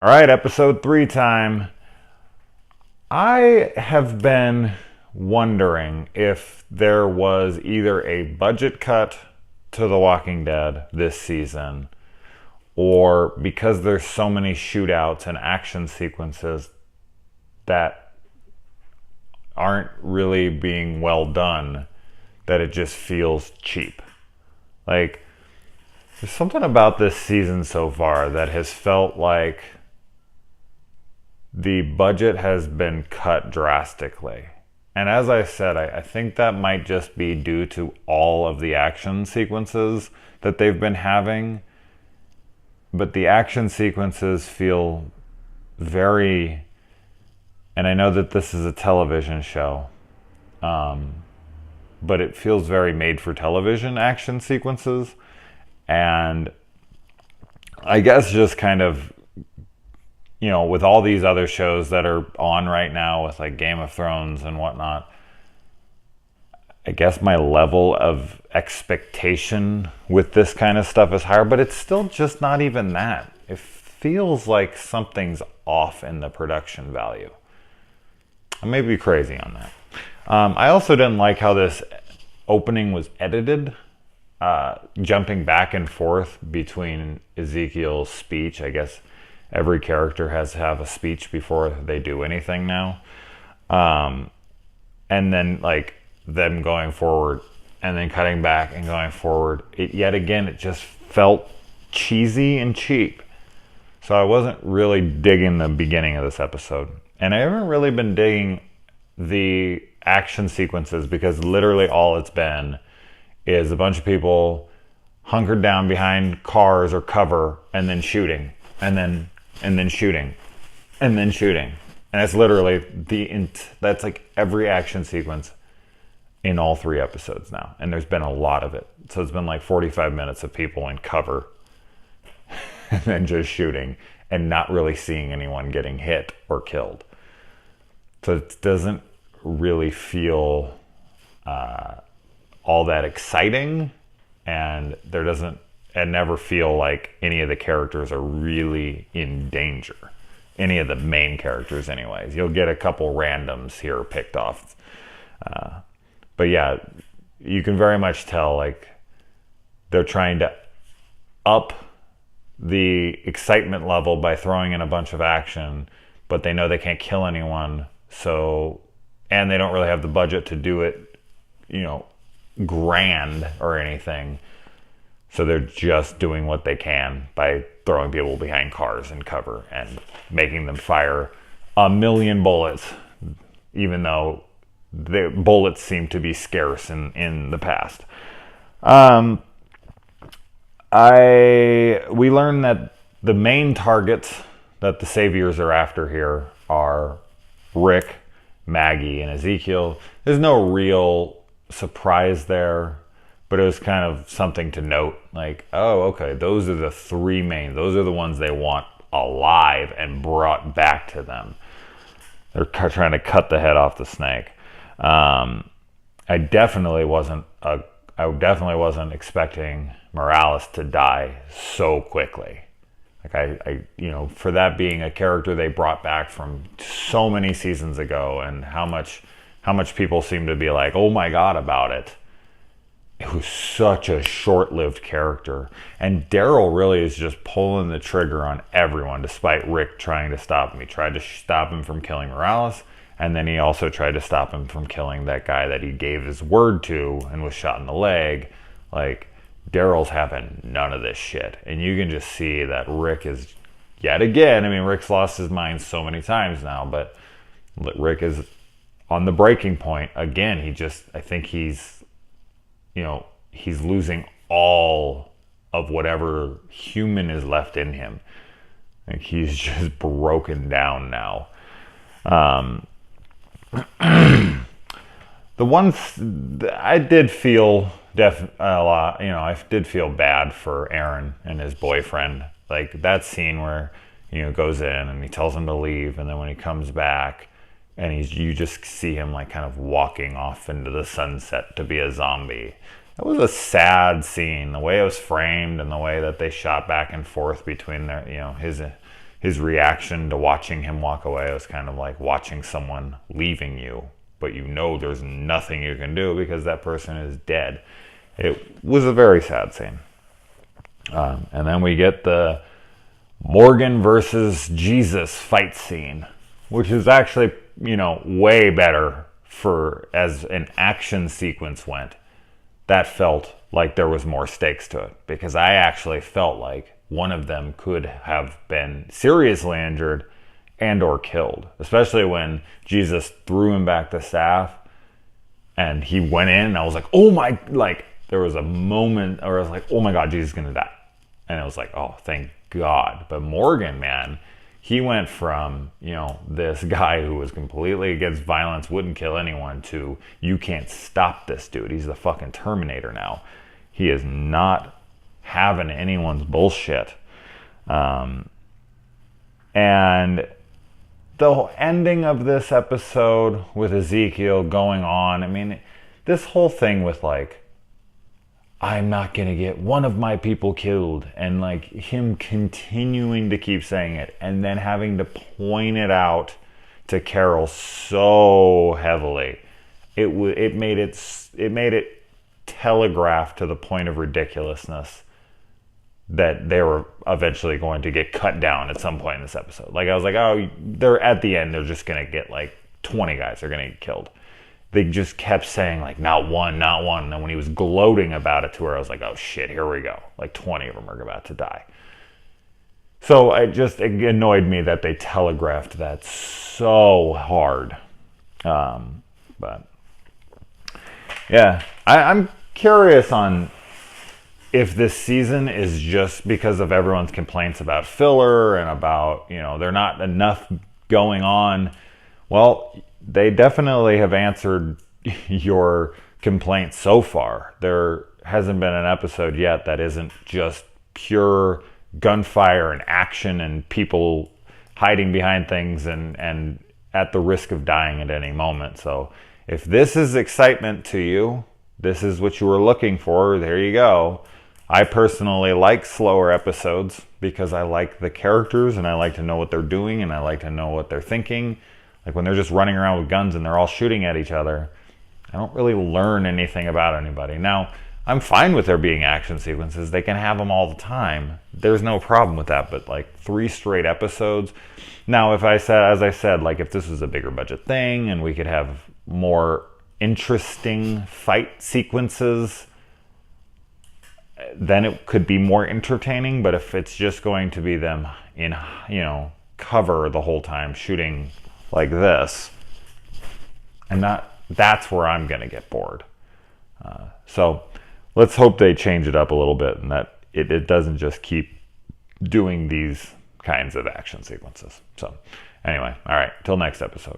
All right, episode 3 time. I have been wondering if there was either a budget cut to The Walking Dead this season, or because there's so many shootouts and action sequences that aren't really being well done, that it just feels cheap. Like, there's something about this season so far that has felt like the budget has been cut drastically. And as I said, I think that might just be due to all of the action sequences that they've been having. But the action sequences feel very, and I know that this is a television show, but it feels very made for television action sequences. And I guess just kind of, with all these other shows that are on right now with like Game of Thrones and whatnot, I guess my level of expectation with this kind of stuff is higher, but it's still just not even that. It feels like something's off in the production value. I may be crazy on that. I also didn't like how this opening was edited, jumping back and forth between Ezekiel's speech. I guess every character has to have a speech before they do anything now. And then like them going forward and then cutting back and going forward. Yet again, it just felt cheesy and cheap. So I wasn't really digging the beginning of this episode. And I haven't really been digging the action sequences, because literally all it's been is a bunch of people hunkered down behind cars or cover and then shooting and then shooting and then shooting. And that's literally that's like every action sequence in all 3 episodes now. And there's been a lot of it. So it's been like 45 minutes of people in cover and then just shooting and not really seeing anyone getting hit or killed. So it doesn't really feel all that exciting, and never feel like any of the characters are really in danger. Any of the main characters anyways. You'll get a couple randoms here picked off. But yeah, you can very much tell like they're trying to up the excitement level by throwing in a bunch of action, but they know they can't kill anyone. And they don't really have the budget to do it, grand or anything. So they're just doing what they can by throwing people behind cars and cover and making them fire 1,000,000 bullets, even though the bullets seem to be scarce in the past. We learned that the main targets that the Saviors are after here are Rick, Maggie, and Ezekiel. There's no real surprise there, but it was kind of something to note. Like, oh, okay, those are the 3 main. Those are the ones they want alive and brought back to them. They're trying to cut the head off the snake. I definitely wasn't expecting Morales to die so quickly. Like I for that being a character they brought back from so many seasons ago, and how much people seem to be like, oh my God, about it. It was such a short-lived character. And Daryl really is just pulling the trigger on everyone, despite Rick trying to stop him. He tried to stop him from killing Morales, and then he also tried to stop him from killing that guy that he gave his word to and was shot in the leg. Like, Daryl's having none of this shit. And you can just see that Rick is, yet again, Rick's lost his mind so many times now, but Rick is on the breaking point again. I think he's losing all of whatever human is left in him. Like, he's just broken down now. The ones I did feel a lot, I did feel bad for Aaron and his boyfriend. Like that scene where, goes in and he tells him to leave, and then when he comes back and you just see him like kind of walking off into the sunset to be a zombie. That was a sad scene, the way it was framed and the way that they shot back and forth between their, his his reaction to watching him walk away was kind of like watching someone leaving you, but you know there's nothing you can do because that person is dead. It was a very sad scene. And then we get the Morgan versus Jesus fight scene, which is actually, way better for as an action sequence went. That felt like there was more stakes to it, because I actually felt like one of them could have been seriously injured and or killed, especially when Jesus threw him back the staff and he went in, and I was like, oh my, like there was a moment where I was like, oh my God, Jesus is gonna die. And it was like, oh, thank God. But Morgan, man, he went from, this guy who was completely against violence, wouldn't kill anyone, to you can't stop this dude. He's the fucking Terminator now. He is not having anyone's bullshit. And the ending of this episode with Ezekiel going on, I mean, this whole thing with like, I'm not going to get one of my people killed, and like him continuing to keep saying it and then having to point it out to Carol so heavily, it made it telegraph to the point of ridiculousness that they were eventually going to get cut down at some point in this episode. Like I was like, oh, they're at the end, they're just going to get like 20 guys are going to get killed. They just kept saying like, not one. And then when he was gloating about it to her, I was like, oh shit, here we go. Like 20 of them are about to die. So it annoyed me that they telegraphed that so hard. But yeah, I'm curious on if this season is just because of everyone's complaints about filler and about, there not enough going on. Well, they definitely have answered your complaints so far. There hasn't been an episode yet that isn't just pure gunfire and action and people hiding behind things and at the risk of dying at any moment. So if this is excitement to you, this is what you were looking for, there you go. I personally like slower episodes because I like the characters and I like to know what they're doing and I like to know what they're thinking. Like when they're just running around with guns and they're all shooting at each other, I don't really learn anything about anybody. Now, I'm fine with there being action sequences. They can have them all the time. There's no problem with that, but like 3 straight episodes. Now, as I said, like if this was a bigger budget thing and we could have more interesting fight sequences, then it could be more entertaining. But if it's just going to be them in, cover the whole time shooting like this, and that's where I'm going to get bored. So let's hope they change it up a little bit and that it doesn't just keep doing these kinds of action sequences. So anyway, all right, till next episode.